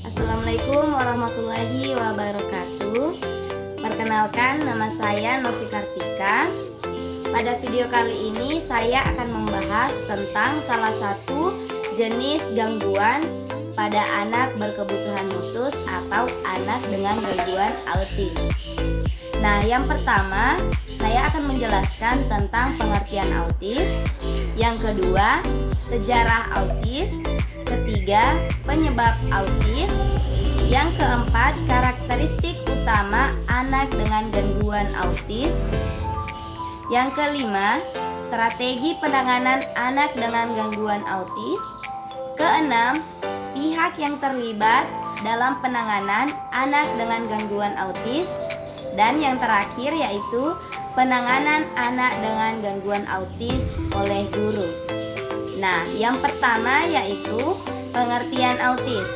Assalamualaikum warahmatullahi wabarakatuh. Perkenalkan, nama saya Novi Kartika. Pada video kali ini saya akan membahas tentang salah satu jenis gangguan pada anak berkebutuhan khusus atau anak dengan gangguan autis. Nah, yang pertama saya akan menjelaskan tentang pengertian autis. Yang kedua, sejarah autis. Ketiga, penyebab autis. Yang keempat, karakteristik utama anak dengan gangguan autis. Yang kelima, strategi penanganan anak dengan gangguan autis. Keenam, pihak yang terlibat dalam penanganan anak dengan gangguan autis. Dan yang terakhir yaitu penanganan anak dengan gangguan autis oleh guru. Nah, yang pertama yaitu pengertian autis.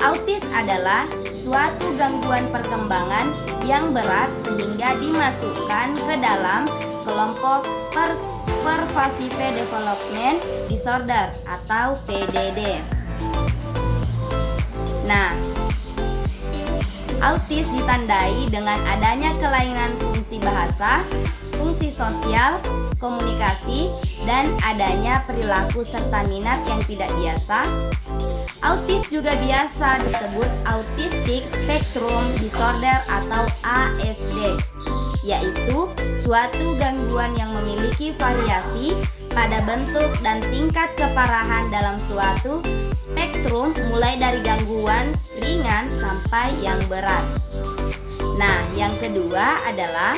Autis adalah suatu gangguan perkembangan yang berat sehingga dimasukkan ke dalam kelompok Pervasive Development Disorder atau PDD. Nah, autis ditandai dengan adanya kelainan fungsi bahasa, fungsi sosial, komunikasi, dan adanya perilaku serta minat yang tidak biasa. Autis juga biasa disebut Autistic Spectrum Disorder atau ASD, yaitu suatu gangguan yang memiliki variasi pada bentuk dan tingkat keparahan dalam suatu spektrum mulai dari gangguan ringan sampai yang berat. Nah, yang kedua adalah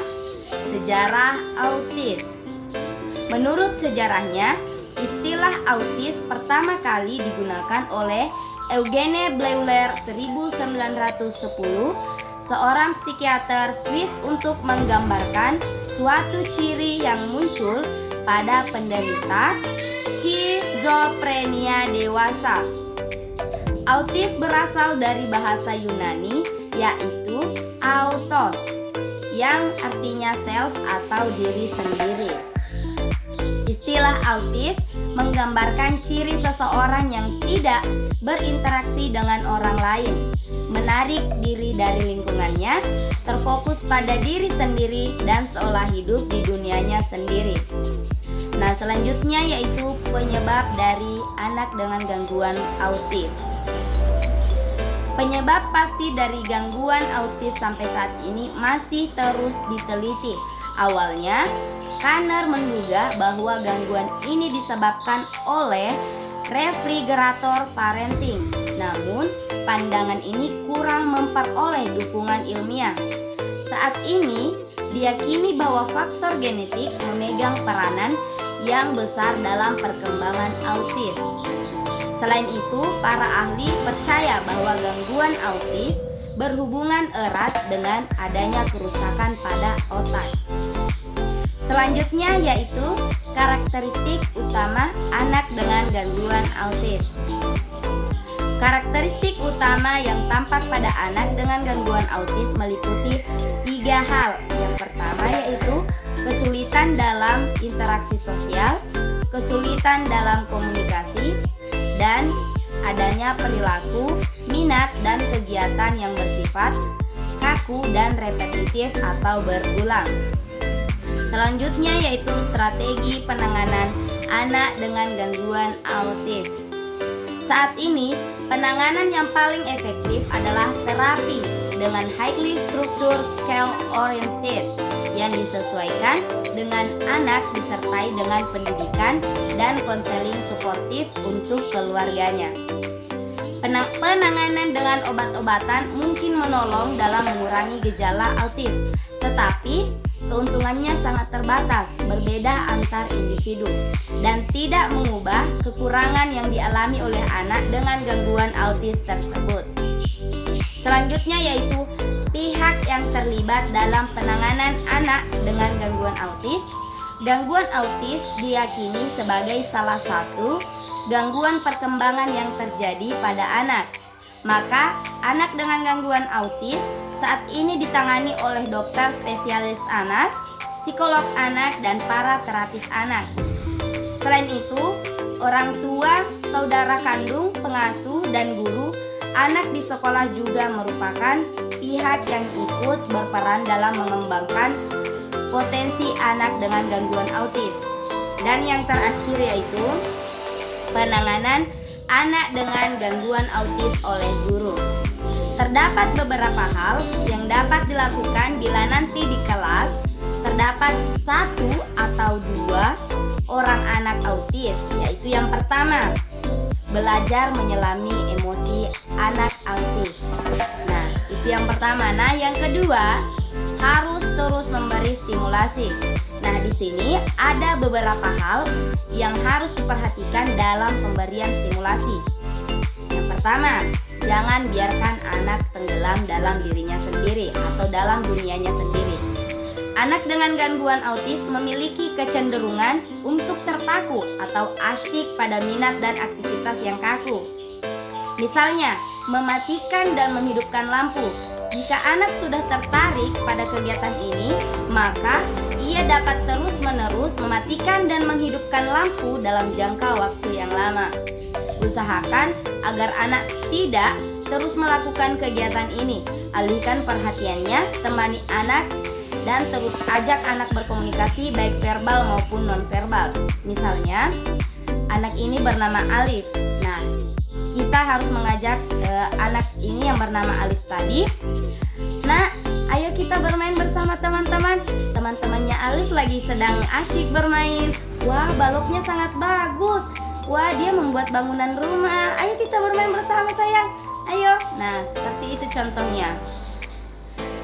sejarah autis. Menurut sejarahnya, istilah autis pertama kali digunakan oleh Eugene Bleuler 1910, seorang psikiater Swiss untuk menggambarkan suatu ciri yang muncul pada penderita skizofrenia dewasa. Autis berasal dari bahasa Yunani yaitu autos, yang artinya self atau diri sendiri. Istilah autis menggambarkan ciri seseorang yang tidak berinteraksi dengan orang lain, menarik diri dari lingkungannya, terfokus pada diri sendiri dan seolah hidup di dunianya sendiri. Nah, selanjutnya yaitu penyebab dari anak dengan gangguan autis. Penyebab pasti dari gangguan autis sampai saat ini masih terus diteliti. Awalnya, Kanner menduga bahwa gangguan ini disebabkan oleh refrigerator parenting. Namun, pandangan ini kurang memperoleh dukungan ilmiah. Saat ini, diyakini bahwa faktor genetik memegang peranan yang besar dalam perkembangan autis. Selain itu, para ahli percaya bahwa gangguan autis berhubungan erat dengan adanya kerusakan pada otak. Selanjutnya yaitu karakteristik utama anak dengan gangguan autis. Karakteristik utama yang tampak pada anak dengan gangguan autis meliputi 3 hal. Yang pertama yaitu kesulitan dalam interaksi sosial, kesulitan dalam komunikasi, dan adanya perilaku, minat, dan kegiatan yang bersifat kaku dan repetitif atau berulang. Selanjutnya yaitu strategi penanganan anak dengan gangguan autis. Saat ini, penanganan yang paling efektif adalah terapi dengan highly structured scale oriented yang disesuaikan dengan anak disertai dengan pendidikan dan konseling suportif untuk keluarganya. Penanganan dengan obat-obatan mungkin menolong dalam mengurangi gejala autis, tetapi keuntungannya sangat terbatas, berbeda antar individu, dan tidak mengubah kekurangan yang dialami oleh anak dengan gangguan autis tersebut. Selanjutnya yaitu pihak yang terlibat dalam penanganan anak dengan gangguan autis. Gangguan autis diyakini sebagai salah satu gangguan perkembangan yang terjadi pada anak. Maka, anak dengan gangguan autis saat ini ditangani oleh dokter spesialis anak, psikolog anak, dan para terapis anak. Selain itu, orang tua, saudara kandung, pengasuh, dan guru anak di sekolah juga merupakan pihak yang ikut berperan dalam mengembangkan potensi anak dengan gangguan autis. Dan yang terakhir yaitu penanganan anak dengan gangguan autis oleh guru. Terdapat beberapa hal yang dapat dilakukan bila nanti di kelas terdapat 1 atau 2 orang anak autis, yaitu yang pertama, belajar menyelami emosi anak autis. Nah, itu yang pertama. Nah, yang kedua, harus terus memberi stimulasi. Nah, di sini ada beberapa hal yang harus diperhatikan dalam pemberian stimulasi. Yang pertama, jangan biarkan anak tenggelam dalam dirinya sendiri atau dalam dunianya sendiri. Anak dengan gangguan autis memiliki kecenderungan untuk terpaku atau asyik pada minat dan aktivitas yang kaku. Misalnya, mematikan dan menghidupkan lampu. Jika anak sudah tertarik pada kegiatan ini, maka ia dapat terus-menerus mematikan dan menghidupkan lampu dalam jangka waktu yang lama. Usahakan agar anak tidak terus melakukan kegiatan ini. Alihkan perhatiannya, temani anak, dan terus ajak anak berkomunikasi baik verbal maupun non-verbal. Misalnya, anak ini bernama Alif. Nah, kita harus mengajak anak ini yang bernama Alif tadi. Nah, ayo kita bermain bersama teman-teman. Teman-temannya Alif lagi sedang asyik bermain. Wah, baloknya sangat bagus. Wah, dia membuat bangunan rumah. Ayo kita bermain bersama sayang. Ayo. Nah, seperti itu contohnya.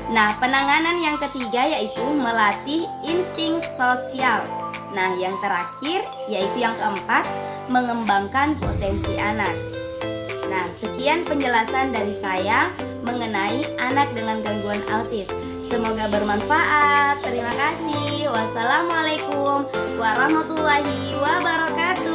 Nah, penanganan yang ketiga yaitu melatih insting sosial. Nah, yang terakhir yaitu yang keempat, mengembangkan potensi anak. Nah, sekian penjelasan dari saya mengenai anak dengan gangguan autis. Semoga bermanfaat. Terima kasih. Wassalamualaikum warahmatullahi wabarakatuh.